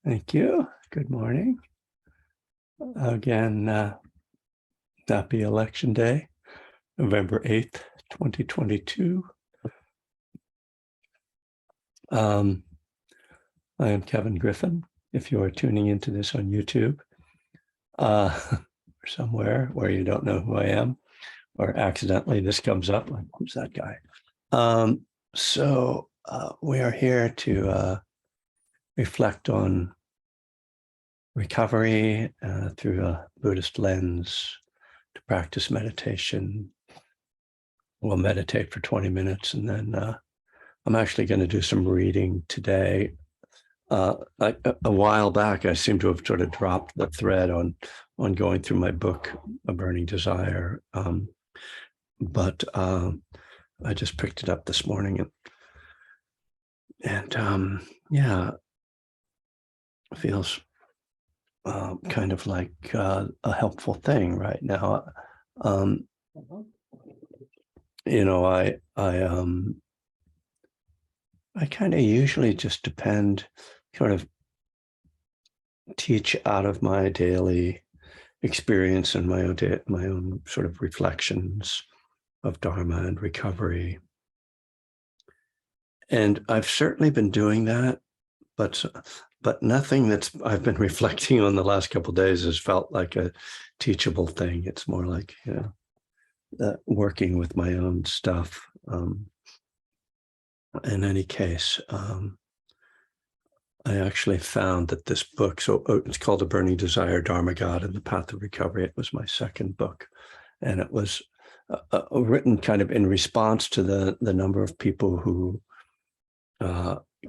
Thank you. Good morning. Again, happy election day, November 8th, 2022. I am Kevin Griffin. If you are tuning into this on YouTube, or somewhere where you don't know who I am, or accidentally this comes up, like, who's that guy? So we are here to reflect on recovery through a Buddhist lens, to practice meditation. We'll meditate for 20 minutes and then I'm actually going to do some reading today. A while back, I seem to have sort of dropped the thread on going through my book, A Burning Desire. But I just picked it up this morning and yeah, it feels kind of like a helpful thing right now. You know, I kind of usually just sort of teach out of my daily experience and my own sort of reflections of Dharma and recovery. And I've certainly been doing that, but nothing I've been reflecting on the last couple of days has felt like a teachable thing. It's more like, working with my own stuff. In any case, I actually found that this book, so it's called A Burning Desire, Dharma, God, and the Path of Recovery. It was my second book, and it was written kind of in response to the number of people who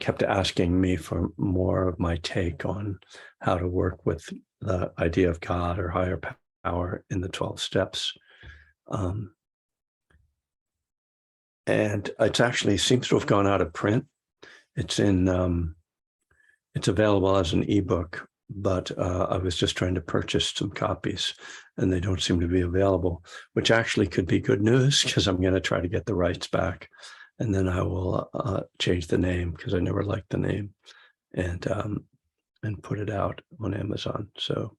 kept asking me for more of my take on how to work with the idea of God or higher power in the 12 steps. And it actually seems to have gone out of print. It's available as an ebook, but I was just trying to purchase some copies and they don't seem to be available, which actually could be good news because I'm going to try to get the rights back. And then I will change the name because I never liked the name and put it out on Amazon. So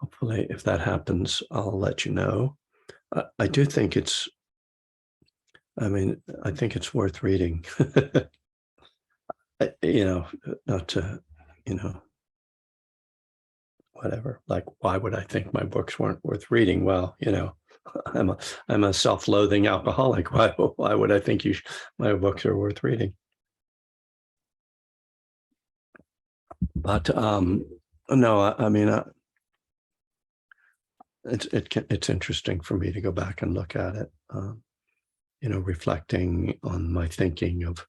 hopefully if that happens, I'll let you know. I do think I think it's worth reading. Not to, whatever, like, why would I think my books weren't worth reading? Well, I'm a self-loathing alcoholic. Why would I think my books are worth reading? But no, it's interesting for me to go back and look at it. Reflecting on my thinking of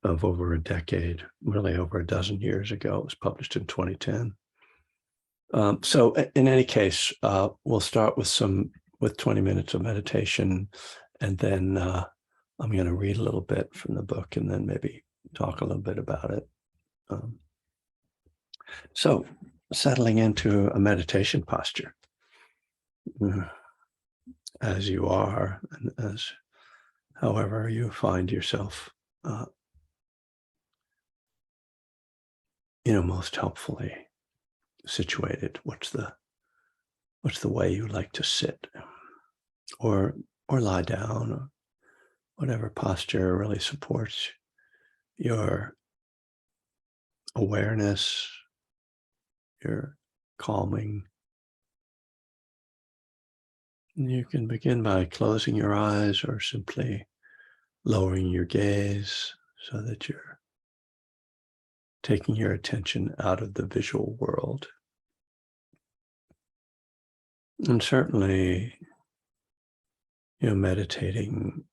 over a decade, really over a dozen years ago. It was published in 2010. So in any case, we'll start with 20 minutes of meditation, and then I'm going to read a little bit from the book and then maybe talk a little bit about it. So settling into a meditation posture as you are, and as however you find yourself, most helpfully situated. What's the way you like to sit or lie down, or whatever posture really supports your awareness, your calming. You can begin by closing your eyes or simply lowering your gaze so that you're taking your attention out of the visual world. And certainly, meditating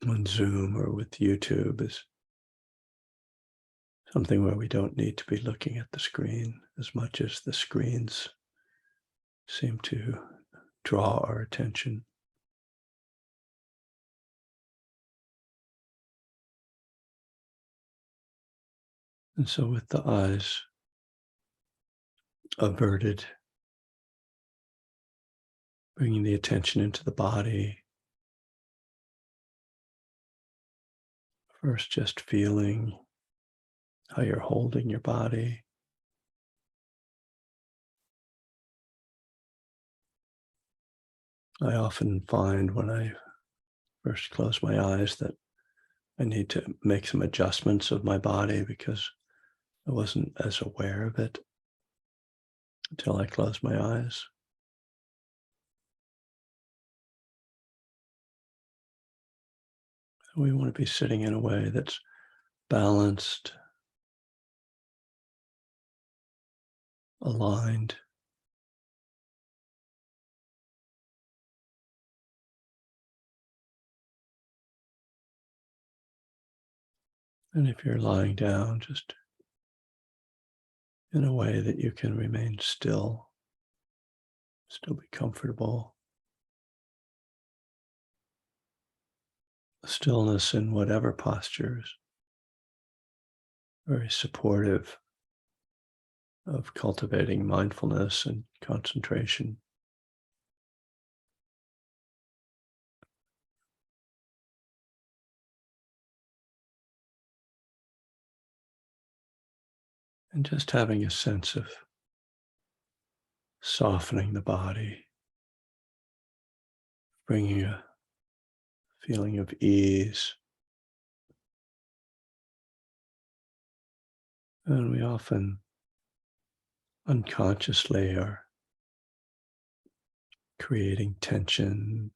on Zoom or with YouTube is something where we don't need to be looking at the screen as much as the screens seem to draw our attention. And so with the eyes averted, bringing the attention into the body, first just feeling how you're holding your body. I often find when I first close my eyes that I need to make some adjustments of my body because I wasn't as aware of it until I closed my eyes. We want to be sitting in a way that's balanced, aligned. And if you're lying down, just in a way that you can remain still be comfortable. Stillness in whatever postures, very supportive of cultivating mindfulness and concentration. And just having a sense of softening the body, bringing a feeling of ease. And we often unconsciously are creating tension.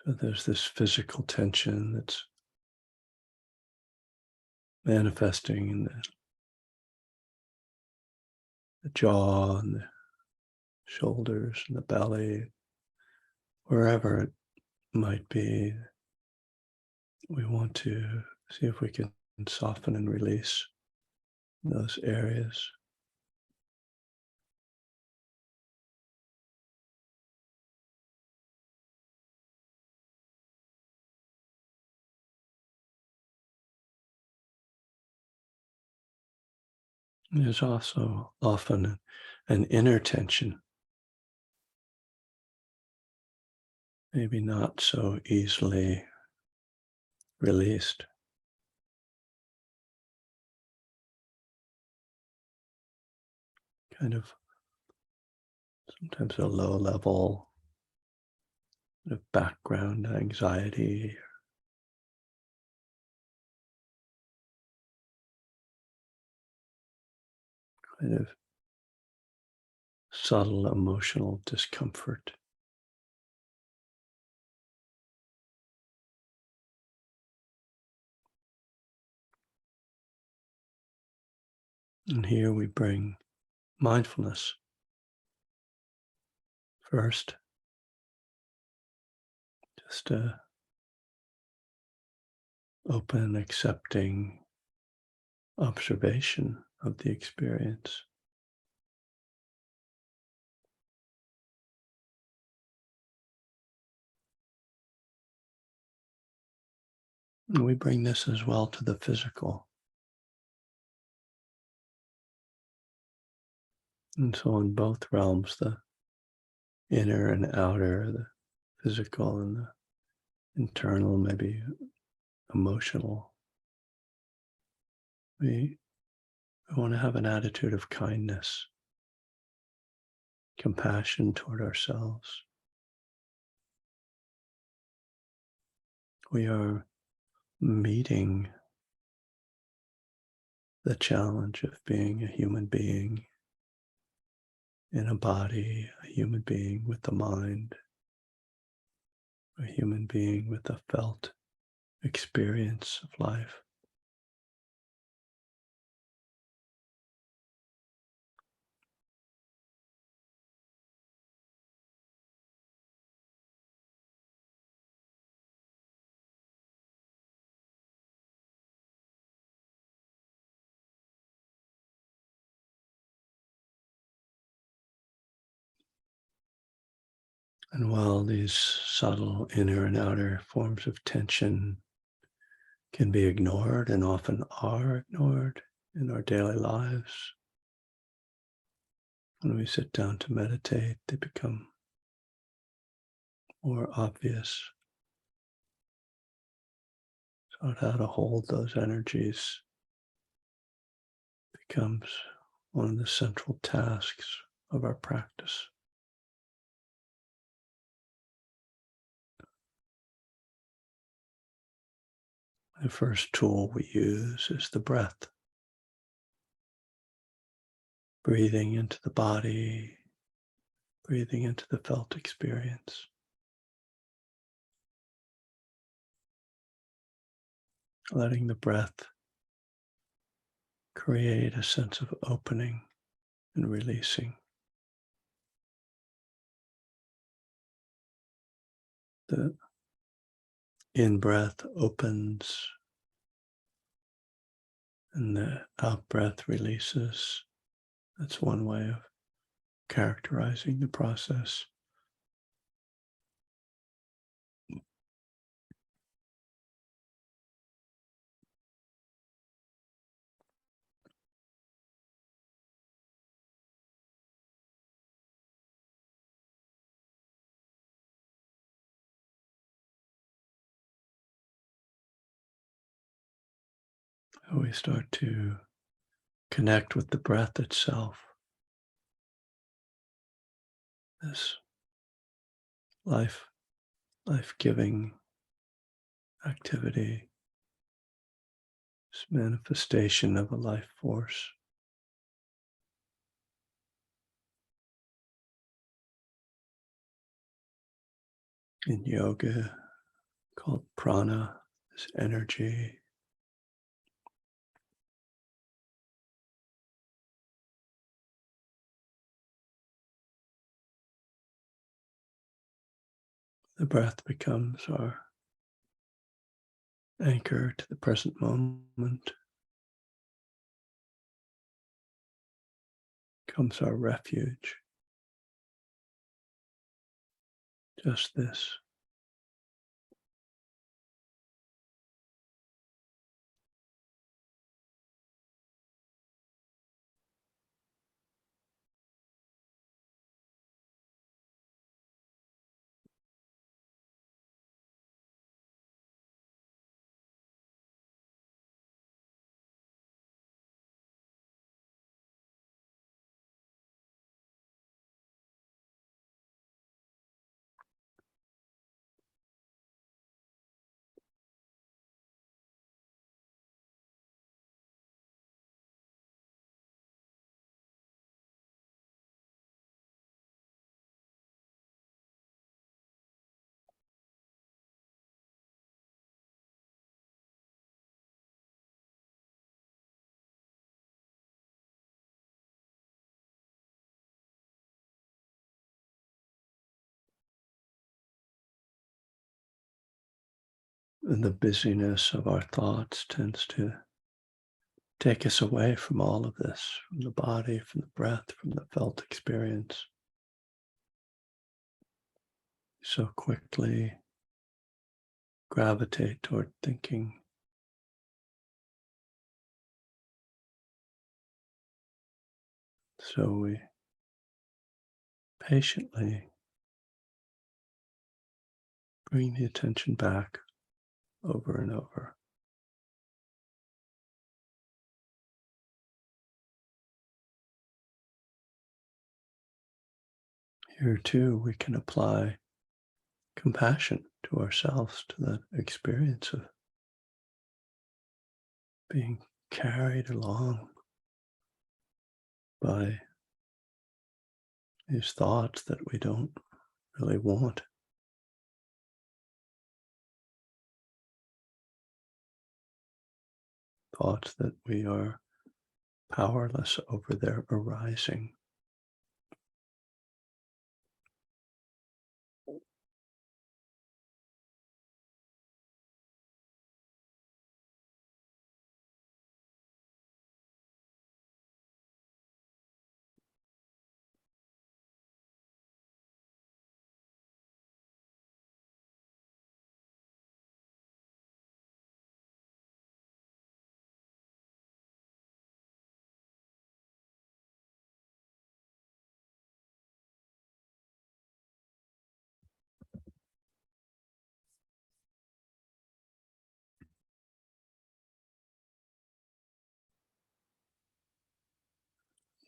So there's this physical tension that's manifesting in the jaw and the shoulders and the belly, wherever it might be. We want to see if we can soften and release those areas. There's also often an inner tension, maybe not so easily released. Kind of sometimes a low level of background anxiety, kind of subtle emotional discomfort. And here we bring mindfulness first, just a open, accepting observation of the experience. And we bring this as well to the physical. And so in both realms, the inner and outer, the physical and the internal, maybe emotional, we want to have an attitude of kindness, compassion toward ourselves. We are meeting the challenge of being a human being in a body, a human being with a mind, a human being with a felt experience of life. And while these subtle inner and outer forms of tension can be ignored and often are ignored in our daily lives, when we sit down to meditate, they become more obvious. So how to hold those energies becomes one of the central tasks of our practice. The first tool we use is the breath. Breathing into the body, breathing into the felt experience. Letting the breath create a sense of opening and releasing. The in-breath opens and the out-breath releases. That's one way of characterizing the process. We start to connect with the breath itself. This life-giving activity, this manifestation of a life force. In yoga, called prana, this energy. The breath becomes our anchor to the present moment, becomes our refuge. Just this. And the busyness of our thoughts tends to take us away from all of this, from the body, from the breath, from the felt experience. So quickly gravitate toward thinking. So we patiently bring the attention back over and over. Here too, we can apply compassion to ourselves, to that experience of being carried along by these thoughts that we don't really want. Thoughts that we are powerless over their arising.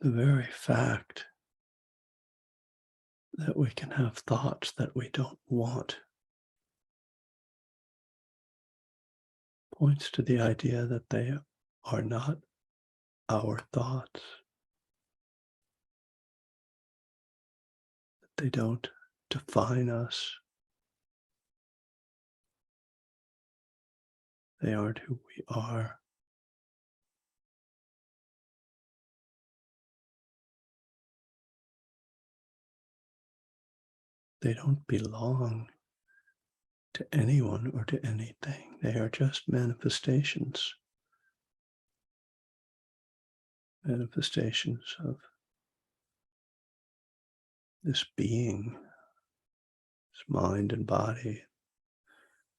The very fact that we can have thoughts that we don't want points to the idea that they are not our thoughts, that they don't define us, they aren't who we are. They don't belong to anyone or to anything. They are just manifestations of this being, this mind and body,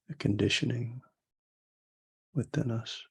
the conditioning within us.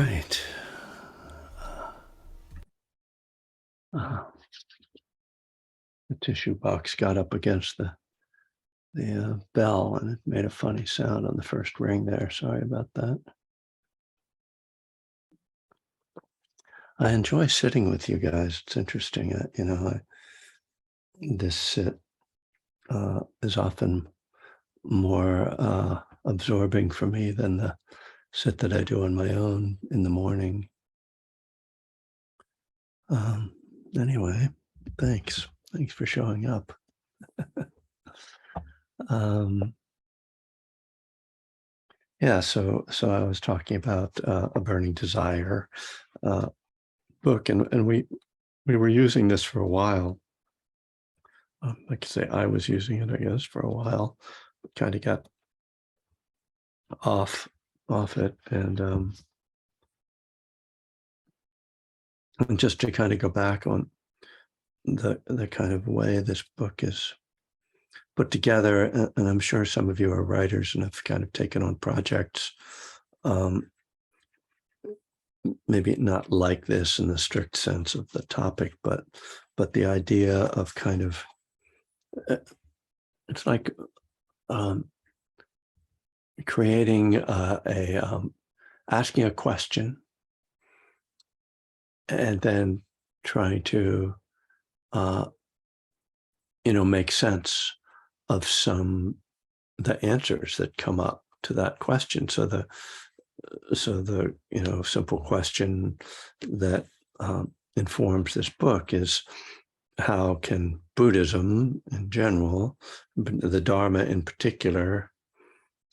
right. The tissue box got up against the bell, and it made a funny sound on the first ring there. Sorry about that. I enjoy sitting with you guys. It's interesting. This sit is often more absorbing for me than the sit that I do on my own in the morning. Anyway, thanks. Thanks for showing up. Yeah, so I was talking about A Burning Desire book, and we were using this for a while. I could say I was using it, I guess, for a while. Kind of got off it, and just to kind of go back on the kind of way this book is put together, and I'm sure some of you are writers and have kind of taken on projects, maybe not like this in the strict sense of the topic, but the idea of kind of, it's like creating asking a question and then trying to make sense of the answers that come up to that question. So the simple question that informs this book is, how can Buddhism in general, the Dharma in particular,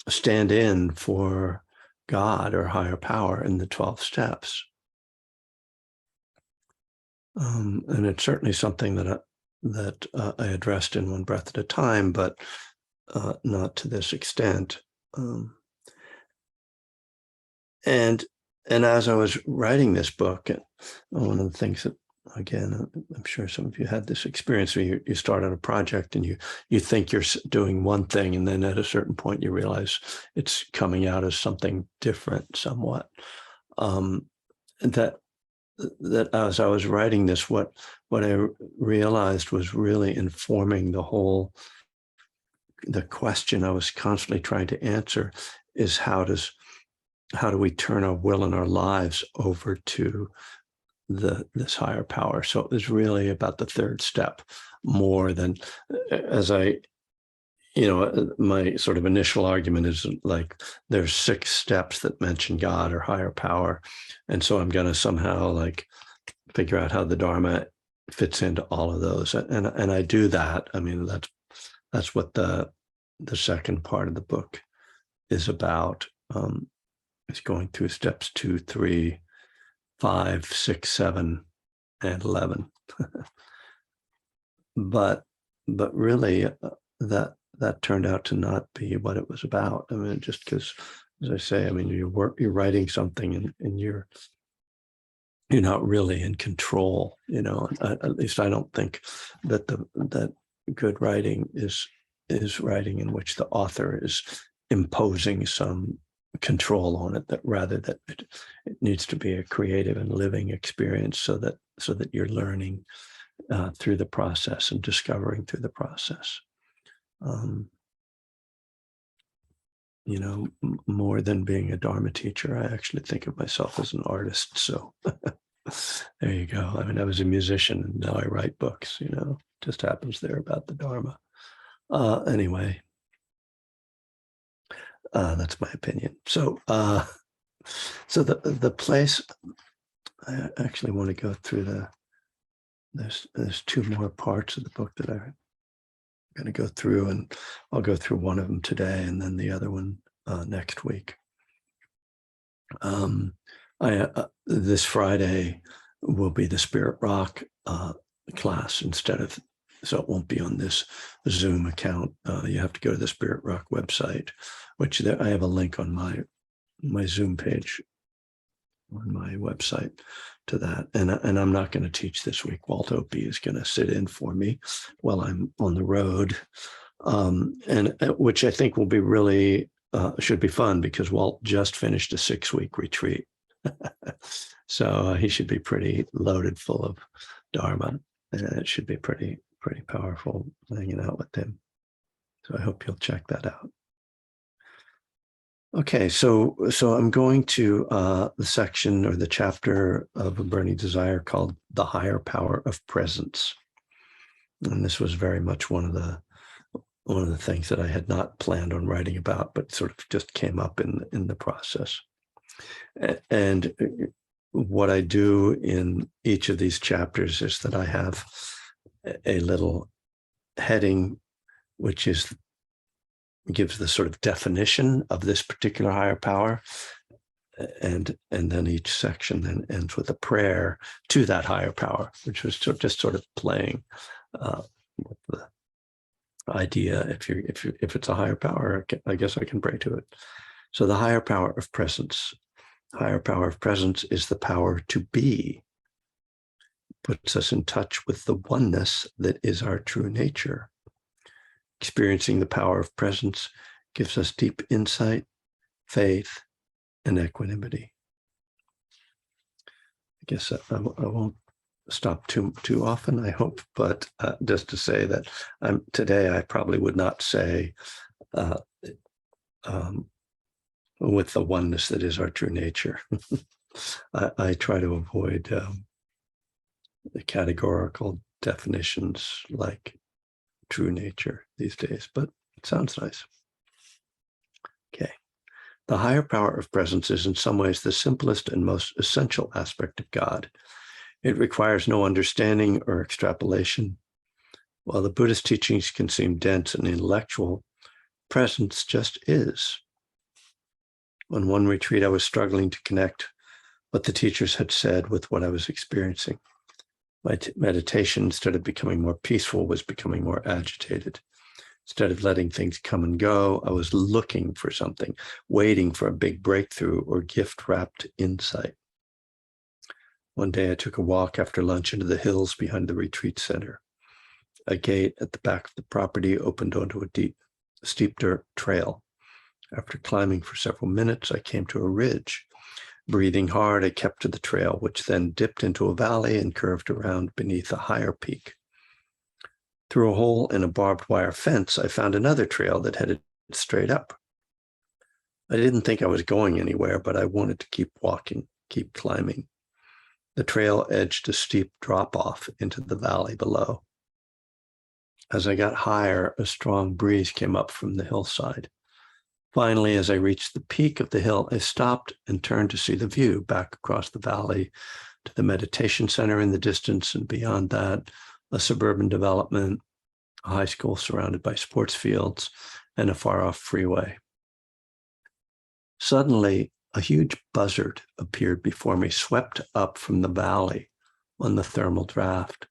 stand in for God or higher power in the 12 steps? And it's certainly something that I addressed in One Breath at a Time, but not to this extent. And as I was writing this book, one of the things that, again, I'm sure some of you had this experience where you start on a project and you think you're doing one thing, and then at a certain point you realize it's coming out as something different somewhat. That as I was writing this, what I realized was really informing the question I was constantly trying to answer is, how do we turn our will and our lives over to this higher power? So it was really about the third step more than, as my sort of initial argument is like, there's 6 steps that mention God or higher power. And so I'm going to somehow like figure out how the Dharma fits into all of those. And I do that. I mean, that's what the second part of the book is about. It's going through steps 2, 3, 5, 6, 7, and 11. But really that turned out to not be what it was about. I mean, just because, as I say, I mean, you're writing something and you're not really in control, at least I don't think that that good writing is writing in which the author is imposing some control on it, that rather that it needs to be a creative and living experience, so that you're learning through the process and discovering through the process. More than being a Dharma teacher, I actually think of myself as an artist. So there you go. I mean, I was a musician and now I write books, just happens they're about the Dharma. Anyway, that's my opinion. So the place, I actually want to go through there's 2 more parts of the book that I'm going to go through, and I'll go through one of them today and then the other one next week. This Friday will be the Spirit Rock class so it won't be on this Zoom account. You have to go to the Spirit Rock website, which I have a link on my Zoom page on my website to that. And I'm not going to teach this week. Walt Opie is going to sit in for me while I'm on the road, and which I think will be really should be fun, because Walt just finished a 6-week retreat So he should be pretty loaded full of Dharma. And it should be pretty powerful hanging out with him. So I hope you'll check that out. Okay, so I'm going to the section or the chapter of A Burning Desire called The Higher Power of Presence. And this was very much one of the things that I had not planned on writing about, but sort of just came up in the process. And what I do in each of these chapters is that I have a little heading, which gives the sort of definition of this particular higher power. And then each section then ends with a prayer to that higher power, which was just sort of playing with the idea. If it's a higher power, I guess I can pray to it. So the higher power of presence. Higher power of presence is the power to be. Puts us in touch with the oneness that is our true nature. Experiencing the power of presence gives us deep insight, faith, and equanimity. I guess I won't stop too often, I hope, but just to say that today I probably would not say with the oneness that is our true nature. I try to avoid the categorical definitions like true nature these days, but it sounds nice. Okay. The higher power of presence is in some ways the simplest and most essential aspect of God. It requires no understanding or extrapolation. While the Buddhist teachings can seem dense and intellectual, presence just is. On one retreat, I was struggling to connect what the teachers had said with what I was experiencing. My meditation, instead of becoming more peaceful, was becoming more agitated. Instead of letting things come and go, I was looking for something, waiting for a big breakthrough or gift-wrapped insight. One day I took a walk after lunch into the hills behind the retreat center. A gate at the back of the property opened onto a steep dirt trail. After climbing for several minutes, I came to a ridge. Breathing hard, I kept to the trail, which then dipped into a valley and curved around beneath a higher peak. Through a hole in a barbed wire fence, I found another trail that headed straight up. I didn't think I was going anywhere, but I wanted to keep walking, keep climbing. The trail edged a steep drop-off into the valley below. As I got higher, a strong breeze came up from the hillside. Finally, as I reached the peak of the hill, I stopped and turned to see the view back across the valley to the meditation center in the distance, and beyond that, a suburban development, a high school surrounded by sports fields, and a far-off freeway. Suddenly, a huge buzzard appeared before me, swept up from the valley on the thermal draft.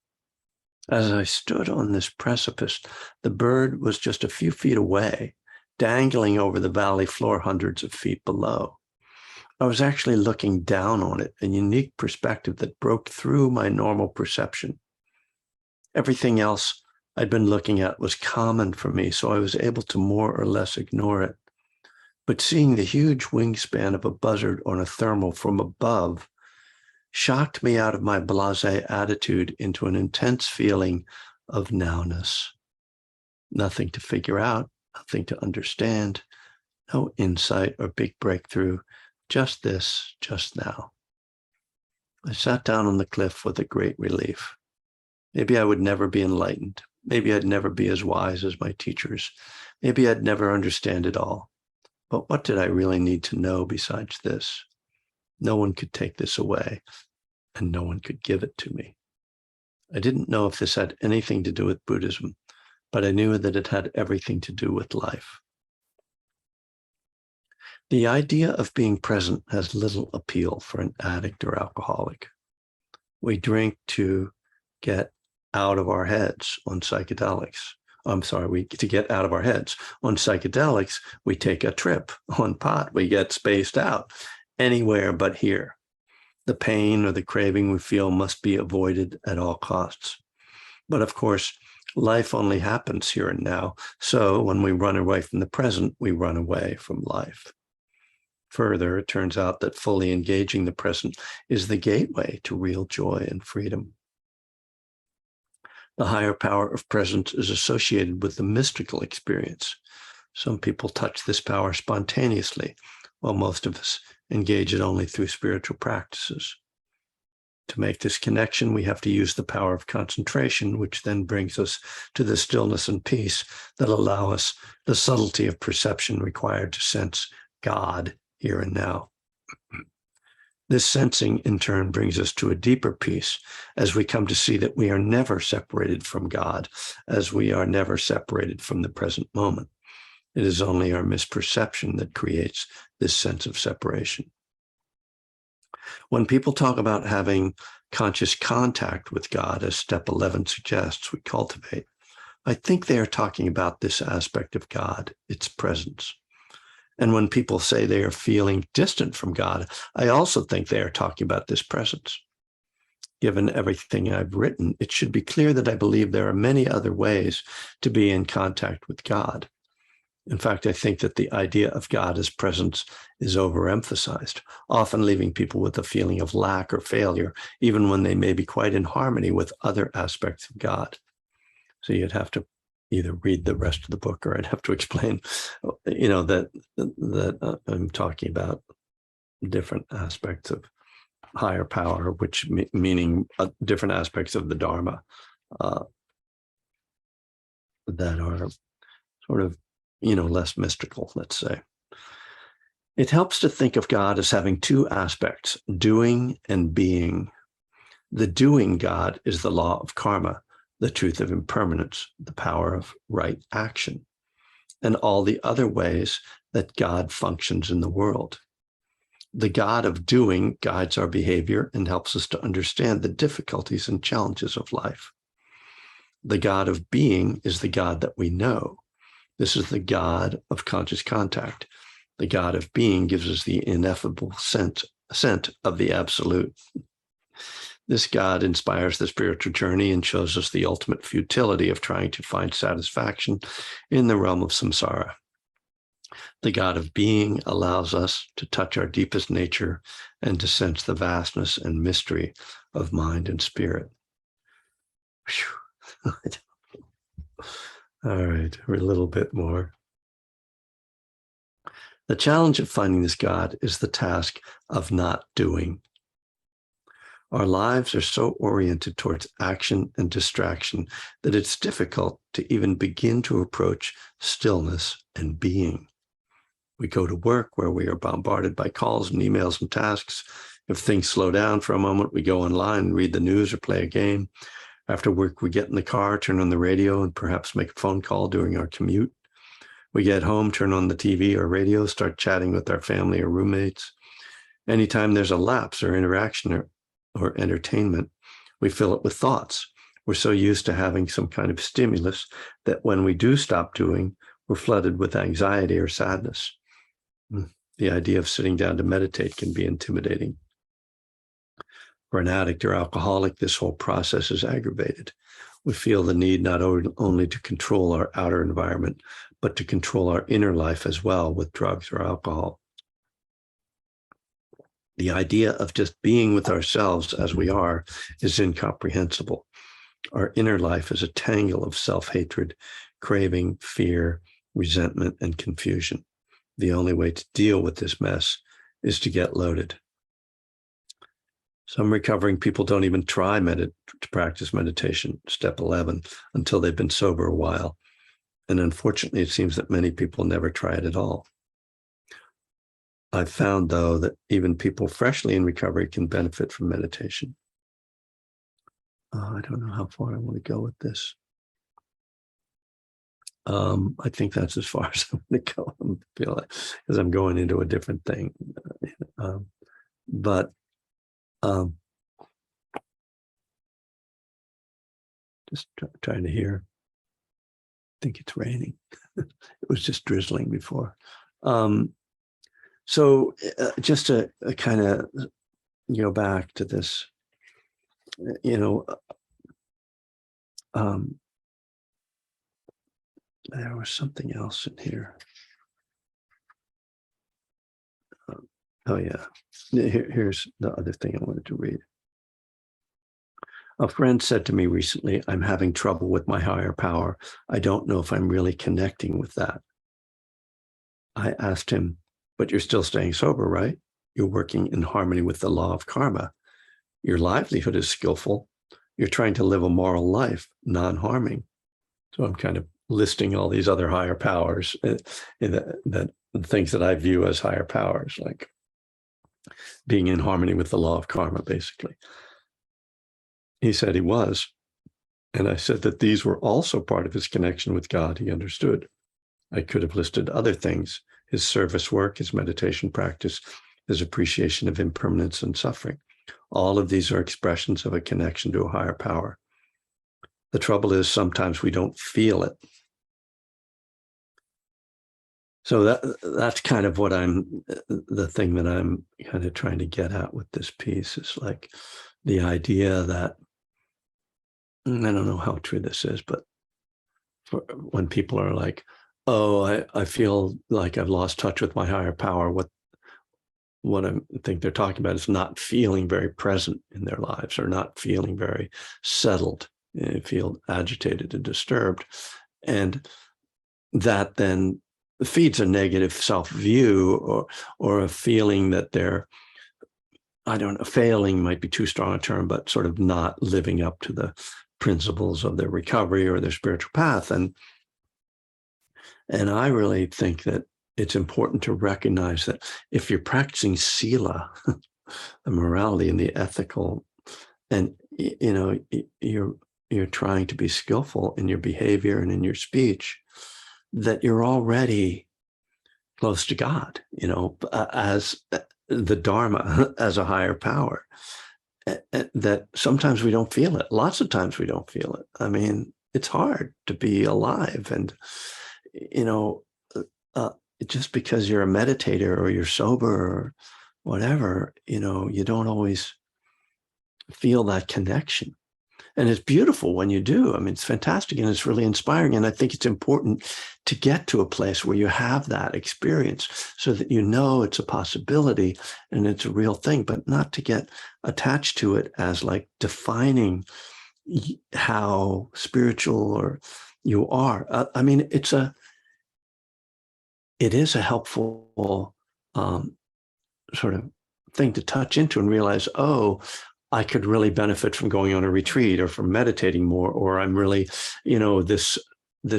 As I stood on this precipice, the bird was just a few feet away, dangling over the valley floor hundreds of feet below. I was actually looking down on it, a unique perspective that broke through my normal perception. Everything else I'd been looking at was common for me, so I was able to more or less ignore it. But seeing the huge wingspan of a buzzard on a thermal from above shocked me out of my blasé attitude into an intense feeling of nowness. Nothing to figure out, nothing to understand, no insight or big breakthrough, just this, just now. I sat down on the cliff with a great relief. Maybe I would never be enlightened. Maybe I'd never be as wise as my teachers. Maybe I'd never understand it all. But what did I really need to know besides this? No one could take this away, and no one could give it to me. I didn't know if this had anything to do with Buddhism, but I knew that it had everything to do with life. The idea of being present has little appeal for an addict or alcoholic. We drink to get out of our heads on psychedelics. To get out of our heads. On psychedelics, we take a trip. On pot, we get spaced out. Anywhere but here. The pain or the craving we feel must be avoided at all costs. But of course, life only happens here and now. So when we run away from the present, we run away from life. Further, it turns out that fully engaging the present is the gateway to real joy and freedom. The higher power of presence is associated with the mystical experience. Some people touch this power spontaneously, while most of us engage it only through spiritual practices. To make this connection, we have to use the power of concentration, which then brings us to the stillness and peace that allow us the subtlety of perception required to sense God here and now. This sensing, in turn, brings us to a deeper peace as we come to see that we are never separated from God, as we are never separated from the present moment. It is only our misperception that creates this sense of separation. When people talk about having conscious contact with God, as step 11 suggests we cultivate, I think they are talking about this aspect of God, its presence. And when people say they are feeling distant from God, I also think they are talking about this presence. Given everything I've written, it should be clear that I believe there are many other ways to be in contact with God. In fact, I think that the idea of God as presence is overemphasized, often leaving people with a feeling of lack or failure, even when they may be quite in harmony with other aspects of God. So you'd have to either read the rest of the book, or I'd have to explain, that I'm talking about different aspects of higher power, which meaning different aspects of the Dharma that are sort of, less mystical, let's say. It helps to think of God as having two aspects, doing and being. The doing God is the law of karma, the truth of impermanence, the power of right action, and all the other ways that God functions in the world. The God of doing guides our behavior and helps us to understand the difficulties and challenges of life. The God of being is the God that we know. This is the God of conscious contact. The God of being gives us the ineffable scent of the absolute. This God inspires the spiritual journey and shows us the ultimate futility of trying to find satisfaction in the realm of samsara. The God of being allows us to touch our deepest nature and to sense the vastness and mystery of mind and spirit. All right, a little bit more. The challenge of finding this God is the task of not doing. Our lives are so oriented towards action and distraction that it's difficult to even begin to approach stillness and being. We go to work where we are bombarded by calls and emails and tasks. If things slow down for a moment, we go online and read the news or play a game. After work, we get in the car, turn on the radio, and perhaps make a phone call during our commute. We get home, turn on the TV or radio, start chatting with our family or roommates. Anytime there's a lapse or interaction or entertainment, we fill it with thoughts. We're so used to having some kind of stimulus that when we do stop doing, we're flooded with anxiety or sadness. The idea of sitting down to meditate can be intimidating. For an addict or alcoholic, this whole process is aggravated. We feel the need not only to control our outer environment, but to control our inner life as well with drugs or alcohol. The idea of just being with ourselves as we are is incomprehensible. Our inner life is a tangle of self-hatred, craving, fear, resentment, and confusion. The only way to deal with this mess is to get loaded. Some recovering people don't even try to practice meditation, step 11, until they've been sober a while. And unfortunately, it seems that many people never try it at all. I've found, though, that even people freshly in recovery can benefit from meditation. I don't know how far I want to go with this. I think that's as far as I'm going to go. I feel like, because I'm going into a different thing. Just trying to hear. I think it's raining. It was just drizzling before. So just to kind of go back to this, there was something else in here. Oh, yeah. Here's the other thing I wanted to read. A friend said to me recently, I'm having trouble with my higher power. I don't know if I'm really connecting with that. I asked him, but you're still staying sober, right? You're working in harmony with the law of karma. Your livelihood is skillful. You're trying to live a moral life, non-harming. So I'm kind of listing all these other higher powers, that things that I view as higher powers, like being in harmony with the law of karma, basically. He said he was. And I said that these were also part of his connection with God. He understood. I could have listed other things: his service work, his meditation practice, his appreciation of impermanence and suffering. All of these are expressions of a connection to a higher power. The trouble is sometimes we don't feel it. So that's kind of what the thing that I'm kind of trying to get at with this piece is like the idea that, I don't know how true this is, but when people are like, oh, I feel like I've lost touch with my higher power, what I think they're talking about is not feeling very present in their lives, or not feeling very settled, feel agitated and disturbed. And that then feeds a negative self-view, or a feeling that they're, I don't know, failing might be too strong a term, but sort of not living up to the principles of their recovery or their spiritual path. And I really think that it's important to recognize that if you're practicing sila, the morality and the ethical, and you're trying to be skillful in your behavior and in your speech, that you're already close to God, as the Dharma, as a higher power. That sometimes we don't feel it. Lots of times we don't feel it. I mean, it's hard to be alive, and just because you're a meditator or you're sober or whatever, you don't always feel that connection. And it's beautiful when you do. I mean, it's fantastic and it's really inspiring. And I think it's important to get to a place where you have that experience so that it's a possibility and it's a real thing, but not to get attached to it as like defining how spiritual or you are. I mean, it is a helpful sort of thing to touch into and realize, oh, I could really benefit from going on a retreat or from meditating more, or I'm really, this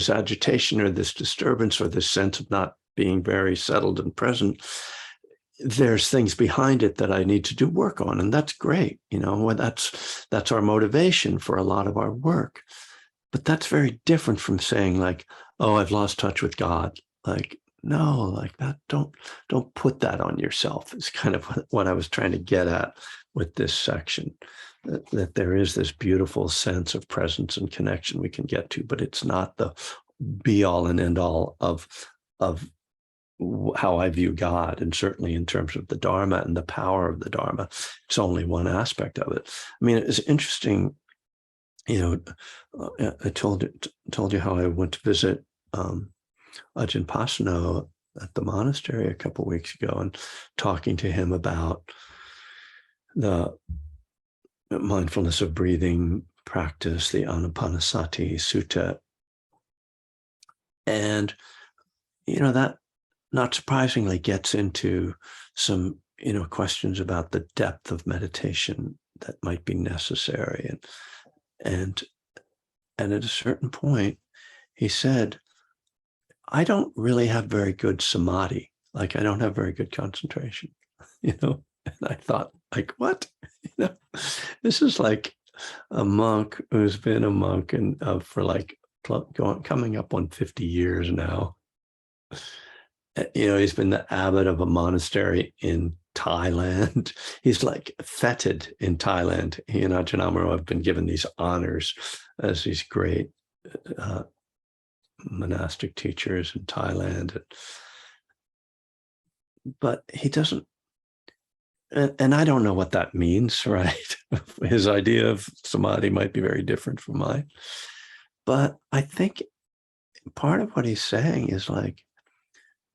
agitation or this disturbance or this sense of not being very settled and present. There's things behind it that I need to do work on, and that's great. That's our motivation for a lot of our work. But that's very different from saying like, oh, I've lost touch with God. Like, no, like that, don't put that on yourself. It's kind of what I was trying to get at with this section, that there is this beautiful sense of presence and connection we can get to, but it's not the be all and end all of how I view God. And certainly in terms of the Dharma and the power of the Dharma, it's only one aspect of it. I mean, it's interesting, I told you how I went to visit Ajahn Pasanno at the monastery a couple of weeks ago, and talking to him about the mindfulness of breathing practice, the Anapanasati Sutta. And, that not surprisingly gets into some, questions about the depth of meditation that might be necessary. And at a certain point, he said, I don't really have very good samadhi. Like, I don't have very good concentration, And I thought, like, what? This is like a monk who's been a monk for like coming up on 50 years now. He's been the abbot of a monastery in Thailand. He's like feted in Thailand. He and Ajahn Amaro have been given these honors as these great monastic teachers in Thailand. But he doesn't, and I don't know what that means, right? His idea of samadhi might be very different from mine. But I think part of what he's saying is like,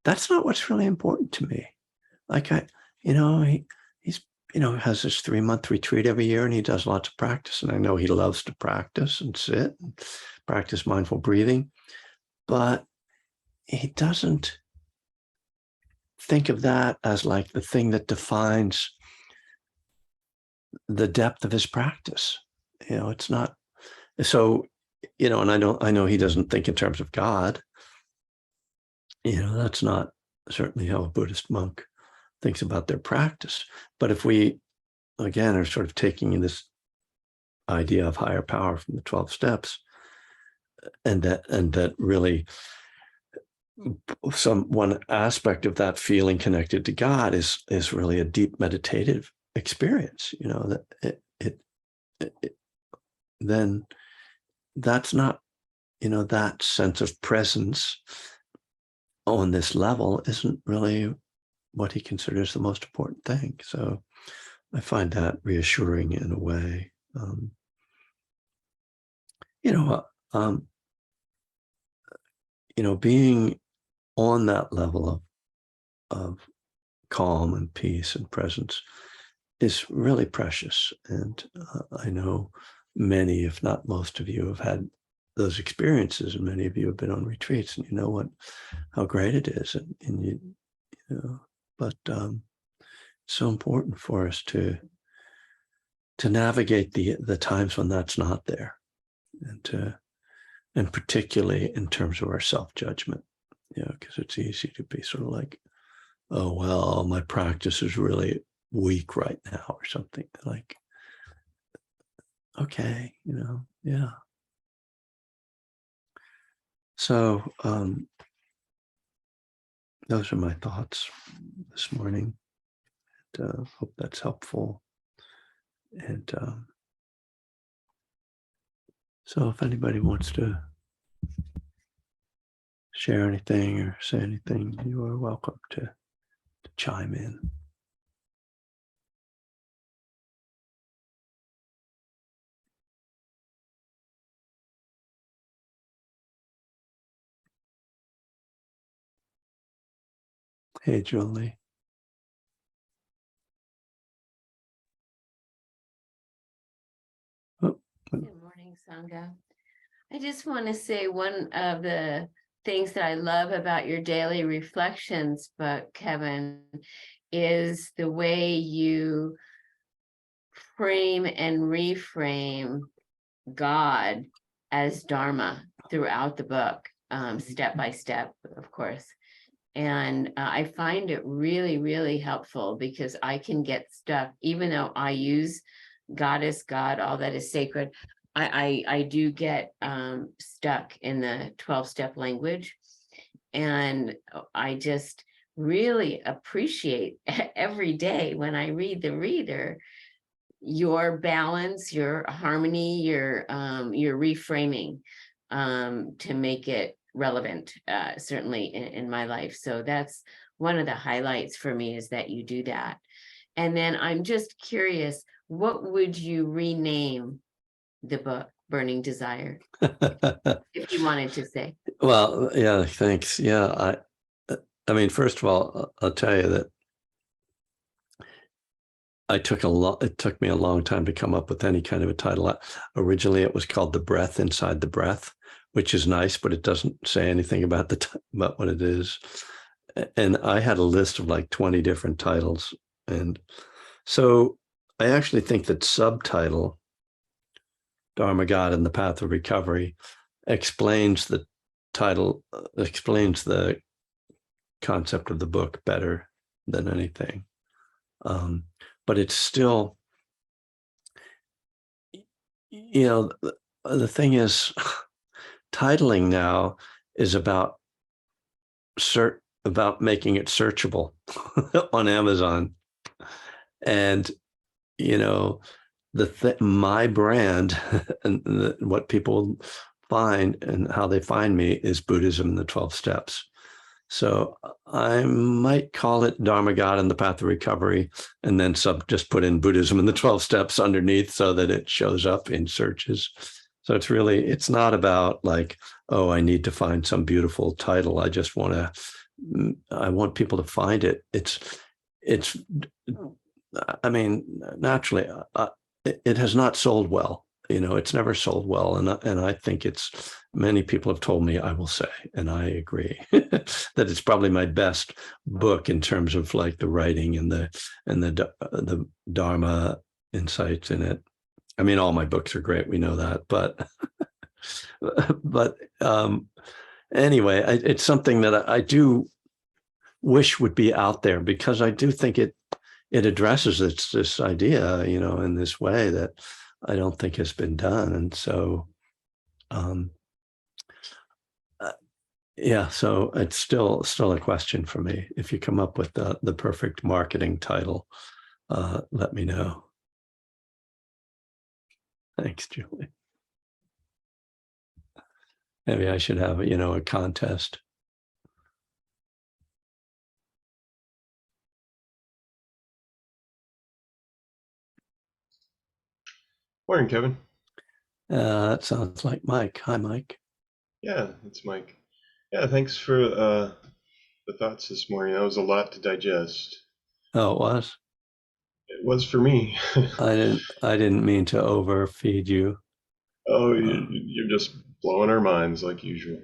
that's not what's really important to me. Like, he's, has this 3-month retreat every year, and he does lots of practice. And I know he loves to practice and sit and practice mindful breathing, but he doesn't think of that as like the thing that defines the depth of his practice. It's not. So, and I know he doesn't think in terms of God. That's not certainly how a Buddhist monk thinks about their practice. But if we, again, are sort of taking this idea of higher power from the 12 steps, and that really one aspect of that feeling connected to God is really a deep meditative experience, that then that's not, that sense of presence on this level isn't really what he considers the most important thing. So I find that reassuring in a way. Being on that level of calm and peace and presence is really precious. And I know many, if not most of you, have had those experiences, and many of you have been on retreats, and how great it is. But it's so important for us to navigate the times when that's not there, and particularly in terms of our self-judgment, because it's easy to be sort of like, oh, well, my practice is really weak right now or something. Like, okay, yeah. So those are my thoughts this morning. And hope that's helpful. And so if anybody wants to share anything or say anything, you are welcome to chime in. Hey, Julie. Good morning, Sangha. I just want to say one of the things that I love about your daily reflections book, Kevin, is the way you frame and reframe God as Dharma throughout the book, step by step, of course. And I find it really, really helpful, because I can get stuck, even though I use Goddess, God, all that is sacred. I do get stuck in the 12-step language. And I just really appreciate every day when I read the reader, your balance, your harmony, your reframing to make it relevant, certainly in my life. So that's one of the highlights for me, is that you do that. And then I'm just curious, what would you rename the book, Burning Desire, if you wanted to say? Well, yeah, thanks. Yeah, I mean, first of all, I'll tell you that it took me a long time to come up with any kind of a title. Originally, it was called The Breath Inside the Breath, which is nice, but it doesn't say anything about about what it is. And I had a list of like 20 different titles. And so I actually think that subtitle, Dharma, God, and the Path of Recovery, explains the title, explains the concept of the book better than anything. But it's still, the thing is, titling now is about making it searchable on Amazon. And, my brand and what people find and how they find me is Buddhism and the 12 Steps. So I might call it Dharma, God, and the Path of Recovery, and then just put in Buddhism and the 12 Steps underneath so that it shows up in searches. So it's not about like, oh, I need to find some beautiful title. I want people to find it. it's, I mean, naturally, it has not sold well. It's never sold well, and I think it's, many people have told me, I will say, and I agree, that it's probably my best book in terms of like the writing and the Dharma insights in it. I mean, all my books are great, we know that, but anyway, it's something that I do wish would be out there, because I do think it addresses this idea, in this way that I don't think has been done. And so, yeah, so it's still a question for me. If you come up with the perfect marketing title, let me know. Thanks, Julie. Maybe I should have, a contest. Morning, Kevin. That sounds like Mike. Hi, Mike. Yeah, it's Mike. Yeah, thanks for the thoughts this morning. That was a lot to digest. Oh, it was? It was for me. I didn't mean to overfeed you. Oh, you're just blowing our minds like usual.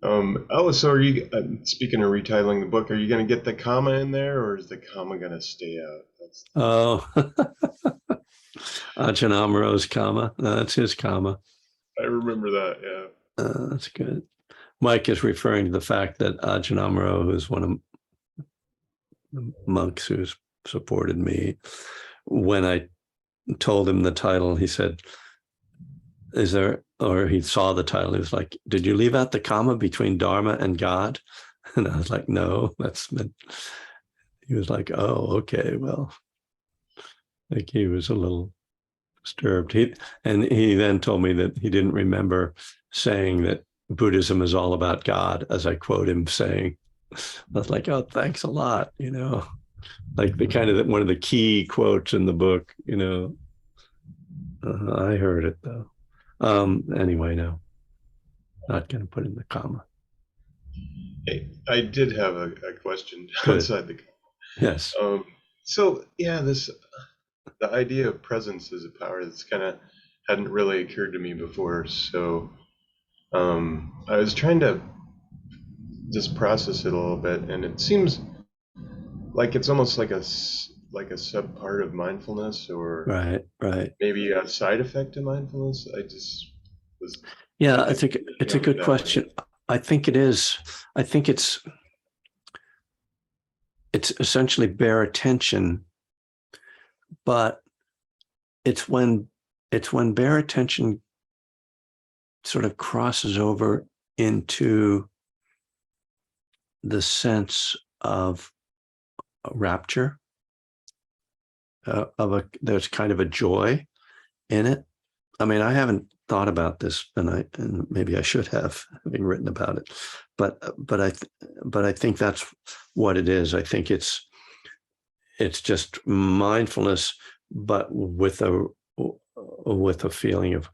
So are you, speaking of retitling the book, are you going to get the comma in there, or is the comma going to stay out? Ajahn Amaro's comma. That's his comma. I remember that, yeah. That's good. Mike is referring to the fact that Ajahn Amaro, who's one of the monks who's supported me, when I told him the title, he said, he saw the title, he was like, did you leave out the comma between Dharma and God? And I was like, no, he was like, oh, okay, well, like he was a little disturbed. He then told me that he didn't remember saying that Buddhism is all about God, as I quote him saying. I was like, oh, thanks a lot, like the kind of one of the key quotes in the book, I heard it though. Anyway, no, not going to put in the comma. Hey, I did have a question Good. outside the comma. Yes. So yeah, the idea of presence as a power, that's kind of hadn't really occurred to me before. So I was trying to just process it a little bit, and it seems like it's almost like a sub part of mindfulness, or right, maybe a side effect of mindfulness. I just was. Yeah, I think it's a good question. Way. I think it is. I think it's essentially bare attention, but it's when bare attention sort of crosses over into the sense of rapture, there's kind of a joy in it. I mean, I haven't thought about this, and maybe I should have, having written about it, but I think that's what it is. I think it's just mindfulness, but with a feeling of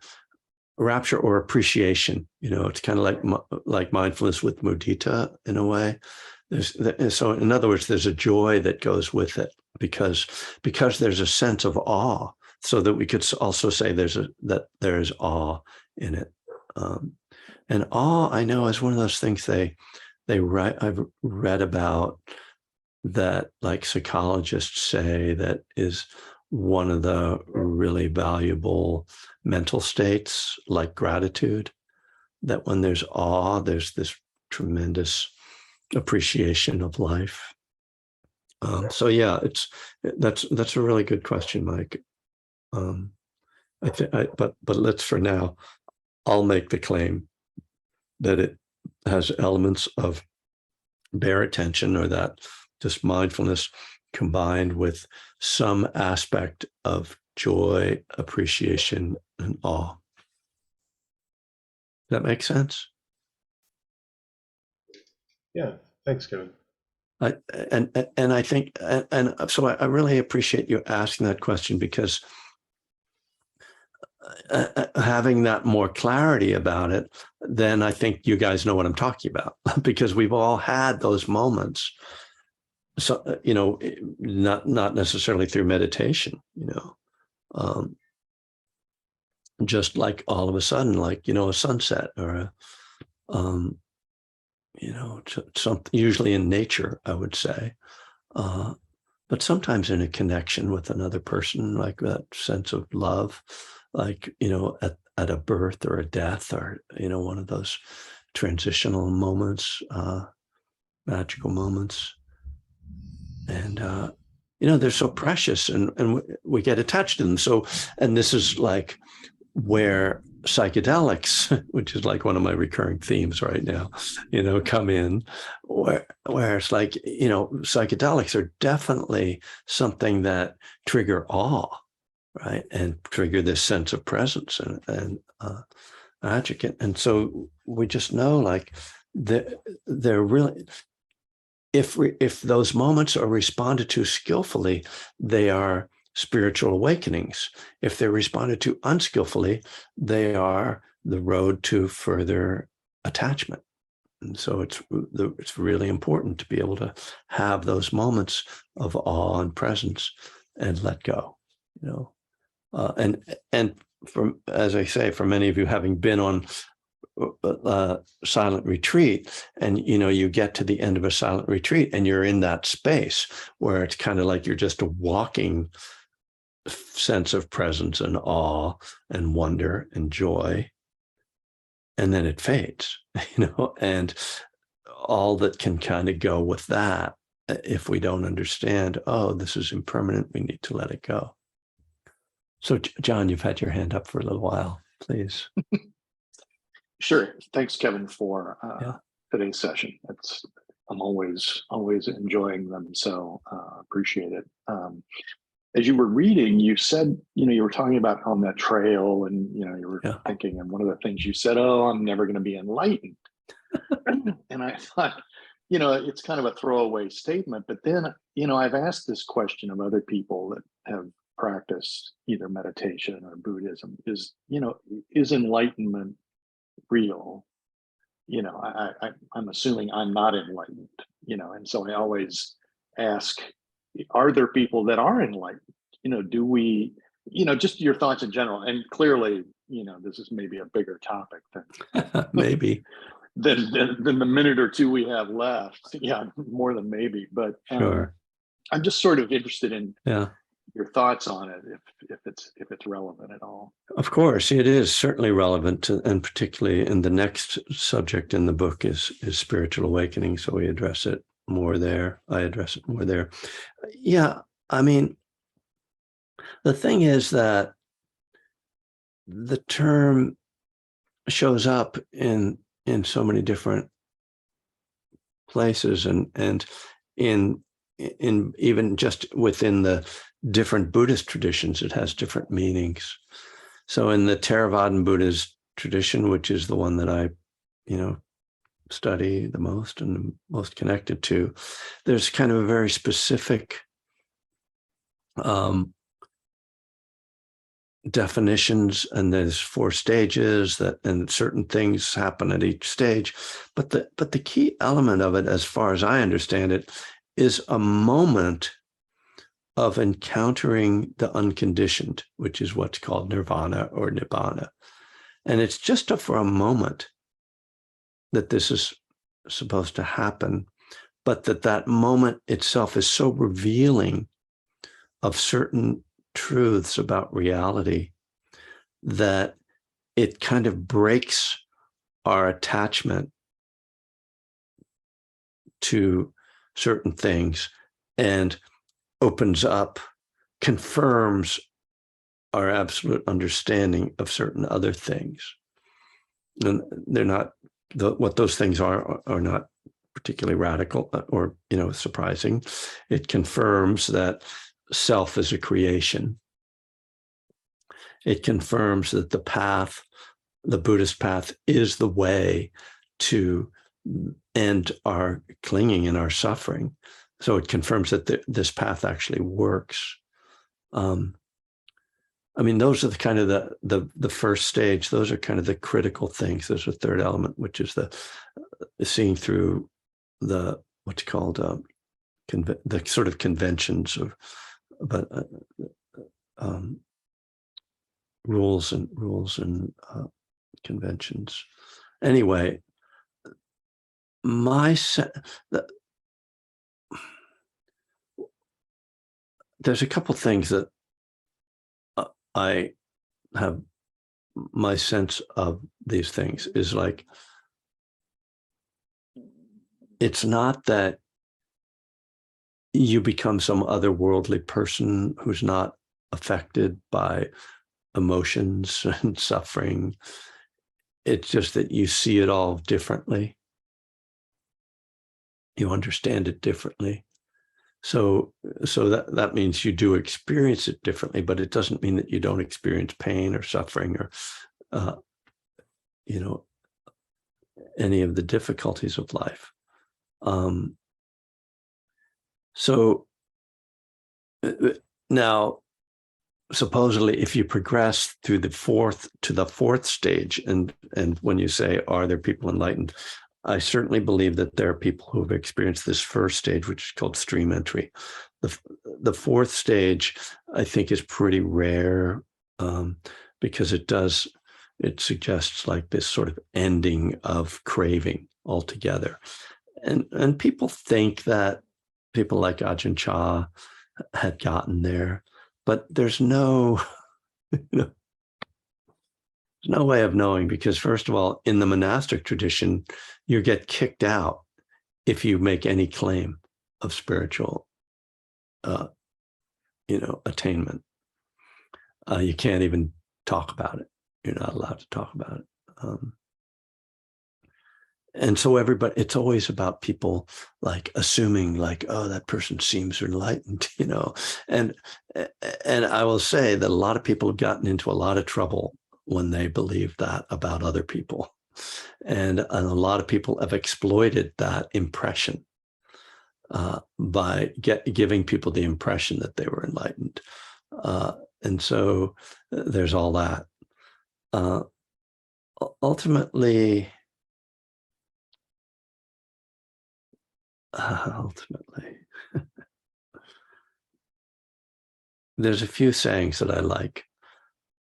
rapture or appreciation. It's kind of like mindfulness with mudita in a way. So in other words, there's a joy that goes with it because there's a sense of awe. So that we could also say there's awe in it, and awe, I know, is one of those things I've read about, that like psychologists say that is one of the really valuable mental states, like gratitude, that when there's awe, there's this tremendous appreciation of life. So yeah, that's a really good question, Mike. But let's, for now, I'll make the claim that it has elements of bare attention, or that just mindfulness combined with some aspect of joy, appreciation, and awe. Does that make sense? Yeah, thanks, Kevin. And I think, and so I really appreciate you asking that question, because having that more clarity about it, then I think you guys know what I'm talking about, because we've all had those moments so, not necessarily through meditation, just like all of a sudden, like, a sunset or something, usually in nature, I would say. But sometimes in a connection with another person, like that sense of love, like, at a birth or a death or, one of those transitional moments, magical moments. And, they're so precious and we get attached to them. So, and this is like where psychedelics, which is like one of my recurring themes right now, come in, where it's like, psychedelics are definitely something that trigger awe, right? And trigger this sense of presence and magic. And so we just know, like, they're really, if those moments are responded to skillfully, they are spiritual awakenings. If they're responded to unskillfully, they are the road to further attachment. And so it's really important to be able to have those moments of awe and presence and let go, and from, as I say, for many of you having been on silent retreat, and you get to the end of a silent retreat and you're in that space where it's kind of like you're just a walking sense of presence and awe and wonder and joy, and then it fades, and all that can kind of go with that, if we don't understand, oh, this is impermanent, we need to let it go. So John, you've had your hand up for a little while, please. Sure. Thanks, Kevin, for today's session. I'm always enjoying them, so appreciate it. As you were reading, you said, you were talking about on that trail, and you were thinking, and one of the things you said, oh, I'm never going to be enlightened. And I thought, it's kind of a throwaway statement, but then, I've asked this question of other people that have practiced either meditation or Buddhism, is enlightenment real? I'm assuming I'm not enlightened, and so I always ask, are there people that are enlightened? Do we, just your thoughts in general? And clearly, this is maybe a bigger topic than maybe than the minute or two we have left. Yeah, more than maybe, but sure. I'm just sort of interested in your thoughts on it, if it's relevant at all. Of course, it is certainly relevant, and particularly in the next subject in the book is spiritual awakening. So we address it more there. I address it more there. Yeah, I mean, the thing is that the term shows up in so many different places, and in even just within the different Buddhist traditions, it has different meanings. So in the Theravadan Buddhist tradition, which is the one that I, study the most and the most connected to, there's kind of a very specific definitions, and there's 4 stages and certain things happen at each stage. But the key element of it, as far as I understand it, is a moment of encountering the unconditioned, which is what's called nirvana or nibbana. And it's just for a moment that this is supposed to happen, but that moment itself is so revealing of certain truths about reality that it kind of breaks our attachment to certain things and opens up, confirms our absolute understanding of certain other things. And they're not, what those things are not particularly radical or, surprising. It confirms that self is a creation. It confirms that the path, the Buddhist path, is the way to end our clinging and our suffering. So it confirms that this path actually works. I mean, those are the kind of the first stage. Those are kind of the critical things. There's a third element, which is the seeing through the what's called the sort of conventions of, but rules and conventions. Anyway, there's a couple things that I have. My sense of these things is like, it's not that you become some otherworldly person who's not affected by emotions and suffering. It's just that you see it all differently. You understand it differently. So that means you do experience it differently, but it doesn't mean that you don't experience pain or suffering or, any of the difficulties of life. So now, supposedly, if you progress through the fourth stage, and when you say, are there people enlightened? I certainly believe that there are people who have experienced this first stage, which is called stream entry. The fourth stage, I think, is pretty rare, because it suggests like this sort of ending of craving altogether. And people think that people like Ajahn Chah had gotten there, but there's no way of knowing, because first of all, in the monastic tradition, you get kicked out if you make any claim of spiritual, attainment. You can't even talk about it. You're not allowed to talk about it. And so it's always about people like assuming like, oh, that person seems enlightened, and I will say that a lot of people have gotten into a lot of trouble when they believe that about other people. And a lot of people have exploited that impression by giving people the impression that they were enlightened. And so there's all that. Ultimately, there's a few sayings that I like.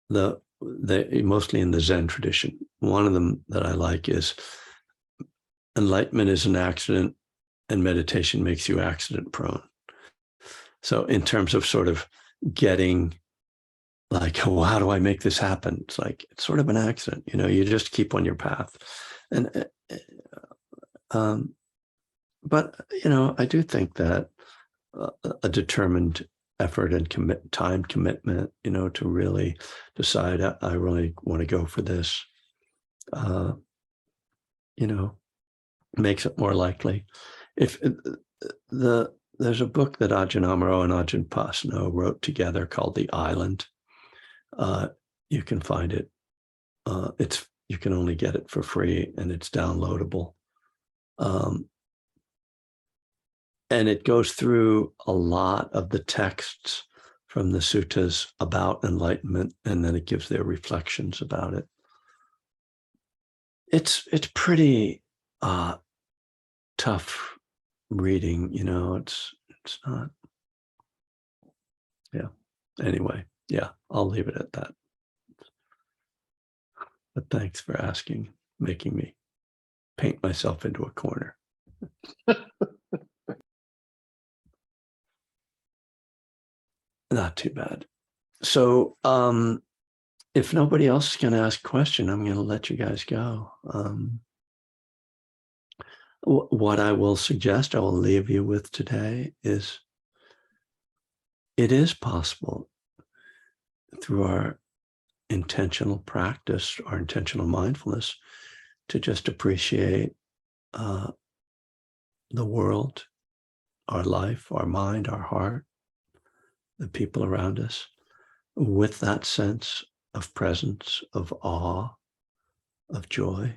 Mostly in the Zen tradition. One of them that I like is, enlightenment is an accident and meditation makes you accident prone. So in terms of sort of getting like, oh, how do I make this happen? It's like, it's sort of an accident, you just keep on your path. And, but, I do think that a determined effort and time commitment, to really decide, I really want to go for this, makes it more likely. If there's a book that Ajahn Amaro and Ajahn Pasanno wrote together called The Island. You can find it. You can only get it for free, and it's downloadable. And it goes through a lot of the texts from the suttas about enlightenment, and then it gives their reflections about it. It's pretty tough reading, it's not. Yeah. Anyway, yeah, I'll leave it at that. But thanks for asking, making me paint myself into a corner. Not too bad. So if nobody else is going to ask a question, I'm going to let you guys go. What I will suggest, I will leave you with today is, it is possible through our intentional practice, our intentional mindfulness, to just appreciate the world, our life, our mind, our heart, the people around us, with that sense of presence, of awe, of joy.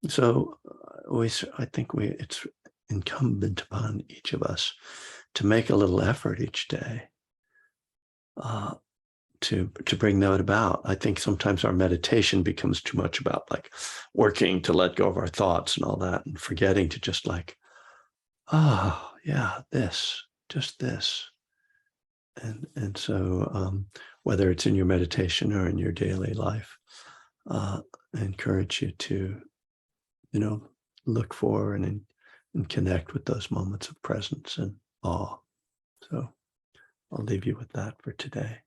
So I think it's incumbent upon each of us to make a little effort each day to bring that about. I think sometimes our meditation becomes too much about like working to let go of our thoughts and all that, and forgetting to just like oh yeah, just this. And so whether it's in your meditation or in your daily life, I encourage you to, look for and connect with those moments of presence and awe. So I'll leave you with that for today.